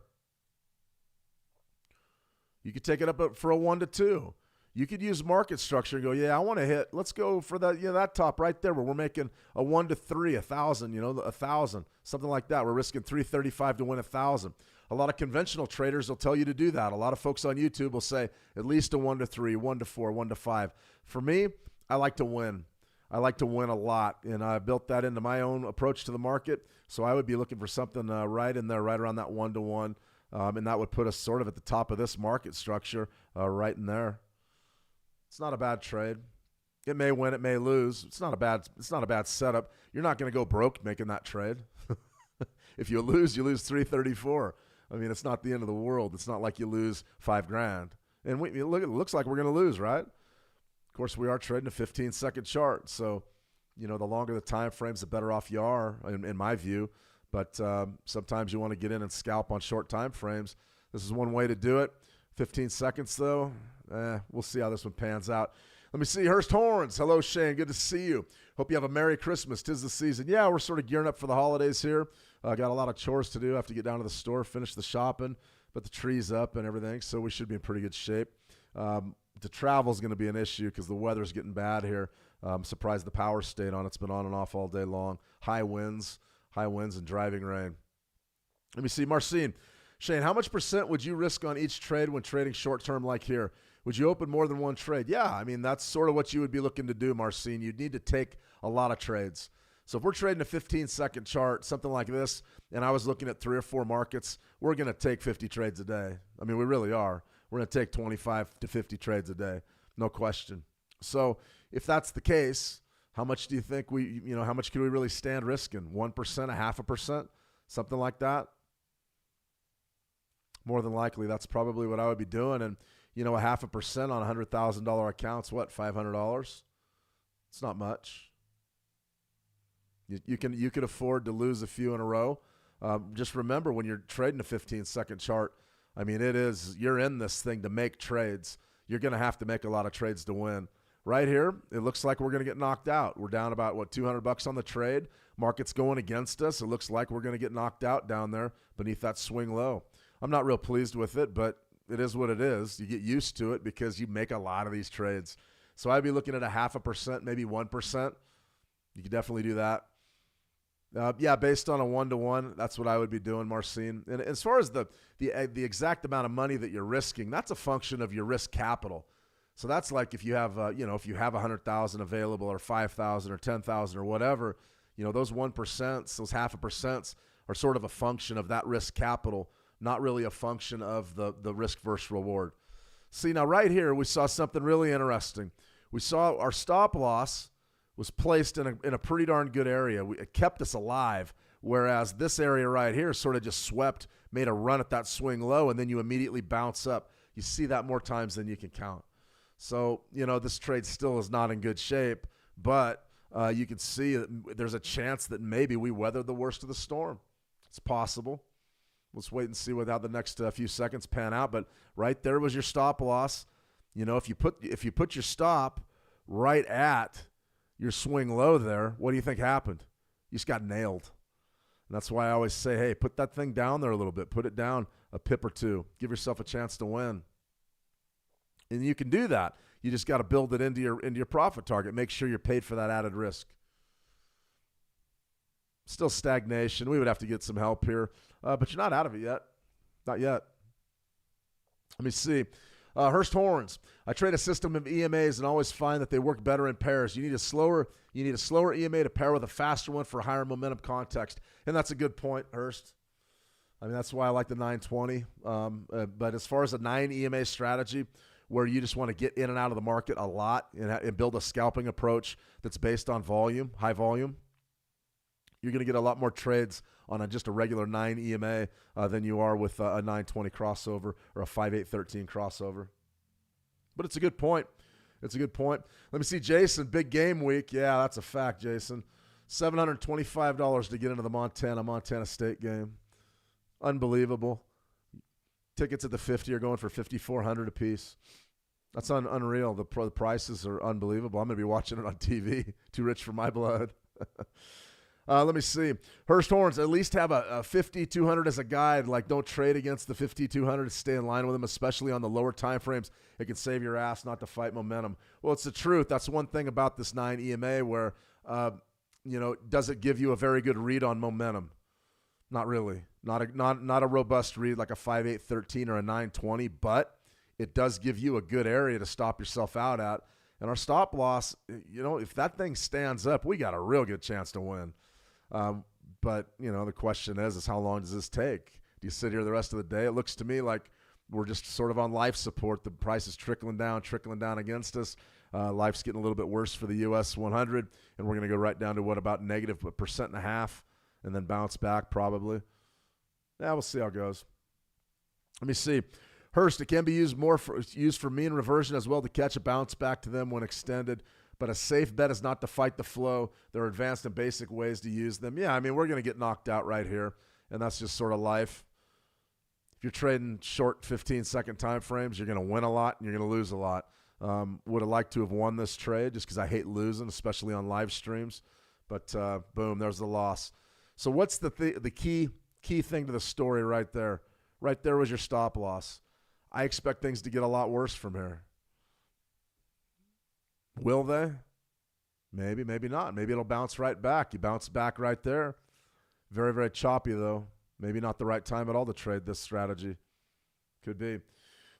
You could take it up for a 1 to 2. You could use market structure and go, yeah, I want to hit. Let's go for that, that top right there where we're making a 1 to 3, 1,000, 1,000, something like that. We're risking 335 to win 1,000. A lot of conventional traders will tell you to do that. A lot of folks on YouTube will say at least a 1 to 3, 1 to 4, 1 to 5. For me, I like to win. I like to win a lot, and I built that into my own approach to the market. So I would be looking for something right in there, right around that 1 to 1, and that would put us sort of at the top of this market structure, right in there. It's not a bad trade. It may win, it may lose. It's not a bad setup. You're not going to go broke making that trade. If you lose 334. I mean, it's not the end of the world. It's not like you lose $5,000. And it looks like we're going to lose, right? Of course, we are trading a 15-second chart. So, the longer the time frames, the better off you are, in my view. But sometimes you want to get in and scalp on short time frames. This is one way to do it. 15 seconds, though. We'll see how this one pans out. Let me see. Hurst Horns. Hello, Shane. Good to see you. Hope you have a Merry Christmas. 'Tis the season. Yeah, we're sort of gearing up for the holidays here. Got a lot of chores to do. I have to get down to the store, finish the shopping, put the trees up and everything. So we should be in pretty good shape. The travel is going to be an issue because the weather's getting bad here. I'm surprised the power stayed on. It's been on and off all day long. High winds and driving rain. Let me see. Marcin. Shane, how much percent would you risk on each trade when trading short-term like here? Would you open more than one trade? Yeah, I mean, that's sort of what you would be looking to do, Marcin. You'd need to take a lot of trades. So if we're trading a 15-second chart, something like this, and I was looking at 3 or 4 markets, we're going to take 50 trades a day. I mean, we really are. We're going to take 25 to 50 trades a day, no question. So if that's the case, how much do you think how much can we really stand risking? 1%, 0.5%, something like that? More than likely, that's probably what I would be doing. And, 0.5% on $100,000 accounts, what, $500? It's not much. You could afford to lose a few in a row. Just remember when you're trading a 15-second chart, I mean, you're in this thing to make trades. You're going to have to make a lot of trades to win. Right here, it looks like we're going to get knocked out. We're down about, $200 on the trade. Market's going against us. It looks like we're going to get knocked out down there beneath that swing low. I'm not real pleased with it, but it is what it is. You get used to it because you make a lot of these trades. So I'd be looking at 0.5%, maybe 1%. You could definitely do that. Based on a 1-to-1, that's what I would be doing, Marcin. And as far as the exact amount of money that you're risking, that's a function of your risk capital. So that's like if you have, if you have 100,000 available or 5,000 or 10,000 or whatever, those 1%, those 0.5% are sort of a function of that risk capital, not really a function of the risk versus reward. See, now right here, we saw something really interesting. We saw our stop loss was placed in a pretty darn good area. It kept us alive, whereas this area right here sort of just swept, made a run at that swing low, and then you immediately bounce up. You see that more times than you can count. So, this trade still is not in good shape, but you can see that there's a chance that maybe we weathered the worst of the storm. It's possible. Let's wait and see how the next few seconds pan out. But right there was your stop loss. If you put your stop right at your swing low there, what do you think happened? You just got nailed. And that's why I always say, hey, put that thing down there a little bit. Put it down a pip or two. Give yourself a chance to win. And you can do that. You just got to build it into your profit target. Make sure you're paid for that added risk. Still stagnation. We would have to get some help here. But you're not out of it yet. Not yet. Let me see. Hurst Horns. I trade a system of EMAs and always find that they work better in pairs. You need a slower EMA to pair with a faster one for a higher momentum context. And that's a good point, Hurst. I mean, that's why I like the 920. But as far as a 9 EMA strategy, where you just want to get in and out of the market a lot and build a scalping approach that's based on volume, high volume, you're going to get a lot more trades on just a regular 9 EMA than you are with a 920 crossover or a 5813 crossover. But it's a good point. It's a good point. Let me see, Jason, big game week. Yeah, that's a fact, Jason. $725 to get into the Montana State game. Unbelievable. Tickets at the 50 are going for $5,400 a piece. That's unreal. The prices are unbelievable. I'm going to be watching it on TV. Too rich for my blood. Let me see. Hurst Horns, at least have a 5,200 as a guide. Like, don't trade against the 5,200. Stay in line with them, especially on the lower time frames. It can save your ass not to fight momentum. Well, it's the truth. That's one thing about this 9 EMA where, does it give you a very good read on momentum? Not really. Not a robust read like a 5813 or a 920, but it does give you a good area to stop yourself out at. And our stop loss, if that thing stands up, we got a real good chance to win. But the question is how long does this take? Do you sit here the rest of the day? It looks to me like we're just sort of on life support. The price is trickling down against us. Life's getting a little bit worse for the US 100, and we're going to go right down to about negative 1.5%, and then bounce back probably. Yeah, we'll see how it goes. Let me see. Hurst, it can be used for mean reversion as well to catch a bounce back to them when extended. But a safe bet is not to fight the flow. There are advanced and basic ways to use them. Yeah, we're going to get knocked out right here, and that's just sort of life. If you're trading short 15-second time frames, you're going to win a lot and you're going to lose a lot. Would have liked to have won this trade just because I hate losing, especially on live streams. But boom, there's the loss. So what's the key thing to the story right there? Right there was your stop loss. I expect things to get a lot worse from here. Will they? Maybe, maybe not. Maybe it'll bounce right back. You bounce back right there. Very, very choppy, though. Maybe not the right time at all to trade this strategy. Could be.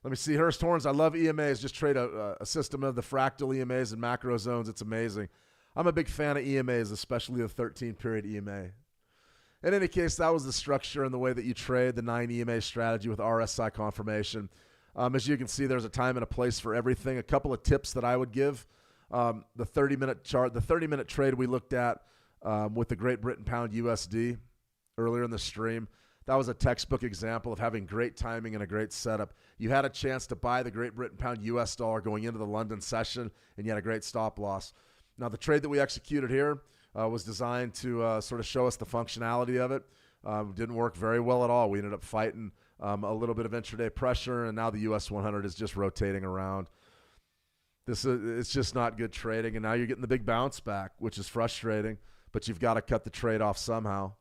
Let me see. Hurst Horns, I love EMAs. Just trade a system of the fractal EMAs and macro zones. It's amazing. I'm a big fan of EMAs, especially the 13-period EMA. In any case, that was the structure and the way that you trade the 9 EMA strategy with RSI confirmation. As you can see, there's a time and a place for everything. A couple of tips that I would give. The 30-minute chart, the 30-minute trade we looked at with the Great Britain pound USD earlier in the stream, that was a textbook example of having great timing and a great setup. You had a chance to buy the Great Britain pound US dollar going into the London session, and you had a great stop loss. Now, the trade that we executed here was designed to sort of show us the functionality of it. Didn't work very well at all. We ended up fighting a little bit of intraday pressure, and now the US 100 is just rotating around. It's just not good trading, and now you're getting the big bounce back, which is frustrating, but you've got to cut the trade off somehow.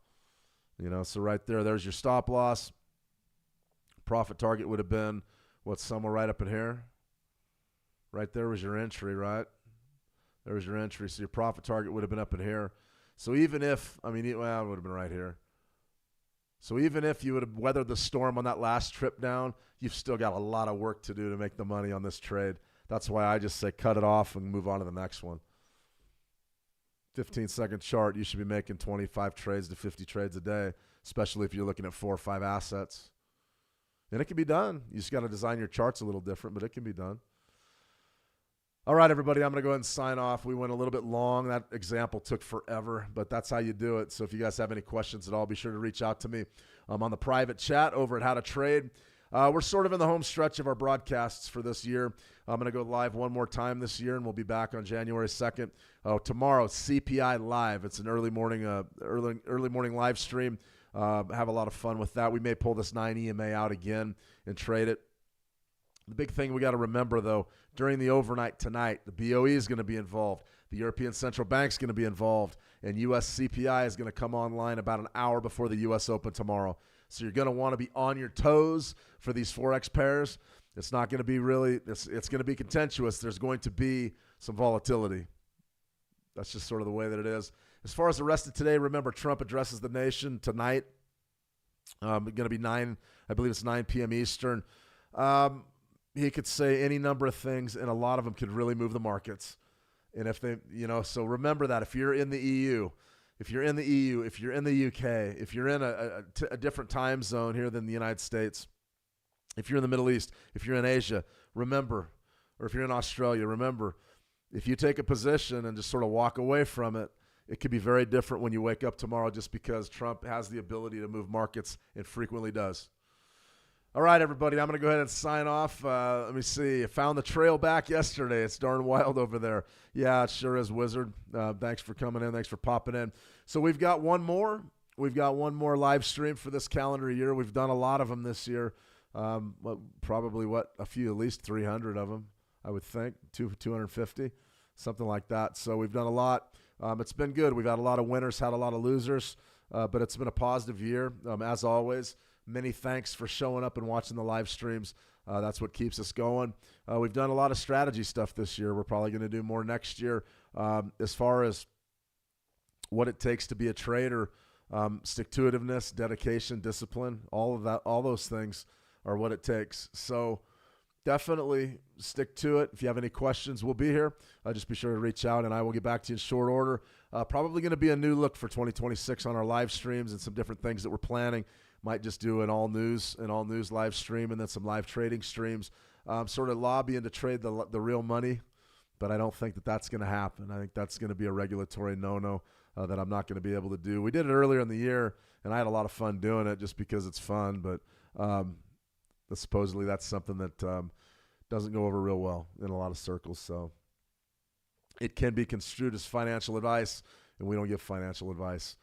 So right there's your stop loss. Profit target would have been, somewhere right up in here? Right there was your entry, right? There was your entry. So your profit target would have been up in here. So even if, it would have been right here. So even if you would have weathered the storm on that last trip down, you've still got a lot of work to do to make the money on this trade. That's why I just say cut it off and move on to the next one. 15-second chart, you should be making 25 trades to 50 trades a day, especially if you're looking at 4 or 5 assets. And it can be done. You just got to design your charts a little different, but it can be done. All right, everybody, I'm going to go ahead and sign off. We went a little bit long. That example took forever, but that's how you do it. So if you guys have any questions at all, be sure to reach out to me on the private chat over at How to Trade. We're sort of in the home stretch of our broadcasts for this year. I'm going to go live one more time this year, and we'll be back on January 2nd. Tomorrow, CPI Live. It's an early morning live stream. Have a lot of fun with that. We may pull this 9 EMA out again and trade it. The big thing we got to remember, though, during the overnight tonight, the BOE is going to be involved. The European Central Bank is going to be involved, and U.S. CPI is going to come online about an hour before the U.S. Open tomorrow. So you're going to want to be on your toes for these Forex pairs. It's not going to be it's going to be contentious. There's going to be some volatility. That's just sort of the way that it is. As far as the rest of today, remember, Trump addresses the nation tonight. Going to be 9 p.m. Eastern. He could say any number of things, and a lot of them could really move the markets. And if they, so remember that if you're in the EU, if you're in the UK, if you're in a different time zone here than the United States, if you're in the Middle East, if you're in Asia, remember, or if you're in Australia, remember, if you take a position and just sort of walk away from it, it could be very different when you wake up tomorrow, just because Trump has the ability to move markets and frequently does. All right, everybody, I'm going to go ahead and sign off. Let me see. I found the trail back yesterday. It's darn wild over there. Yeah, it sure is, Wizard. Thanks for coming in. Thanks for popping in. So we've got one more. We've got one more live stream for this calendar year. We've done a lot of them this year. Probably, a few, at least 300 of them, I would think, 250, something like that. So we've done a lot. It's been good. We've had a lot of winners, had a lot of losers, but it's been a positive year, as always. Many thanks for showing up and watching the live streams. That's what keeps us going. We've done a lot of strategy stuff this year. We're probably going to do more next year. As far as what it takes to be a trader, stick-to-itiveness, dedication, discipline, all of that, all those things are what it takes. So definitely stick to it. If you have any questions, we'll be here. Just be sure to reach out, and I will get back to you in short order. Probably going to be a new look for 2026 on our live streams and some different things that we're planning. Might just do an all news live stream, and then some live trading streams. Sort of lobbying to trade the real money, but I don't think that that's going to happen. I think that's going to be a regulatory no-no that I'm not going to be able to do. We did it earlier in the year, and I had a lot of fun doing it just because it's fun, but supposedly that's something that doesn't go over real well in a lot of circles. So it can be construed as financial advice, and we don't give financial advice.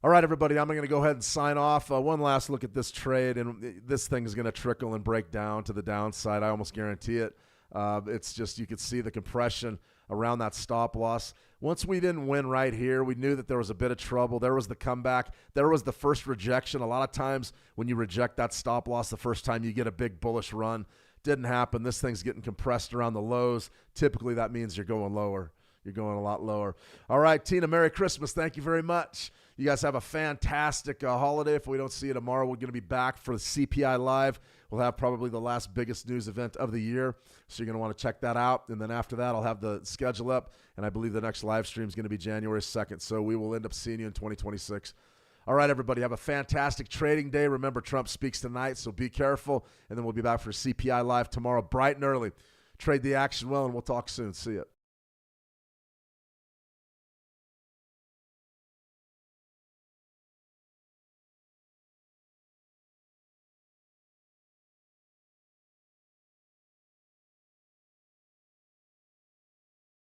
All right, everybody, I'm going to go ahead and sign off. One last look at this trade, and this thing is going to trickle and break down to the downside. I almost guarantee it. It's just, you could see the compression around that stop loss. Once we didn't win right here, we knew that there was a bit of trouble. There was the comeback. There was the first rejection. A lot of times when you reject that stop loss the first time, you get a big bullish run. Didn't happen. This thing's getting compressed around the lows. Typically, that means you're going lower. You're going a lot lower. All right, Tina, Merry Christmas. Thank you very much. You guys have a fantastic holiday. If we don't see you tomorrow, we're going to be back for the CPI Live. We'll have probably the last biggest news event of the year, so you're going to want to check that out. And then after that, I'll have the schedule up, and I believe the next live stream is going to be January 2nd, so we will end up seeing you in 2026. All right, everybody, have a fantastic trading day. Remember, Trump speaks tonight, so be careful, and then we'll be back for CPI Live tomorrow, bright and early. Trade the action well, and we'll talk soon. See ya.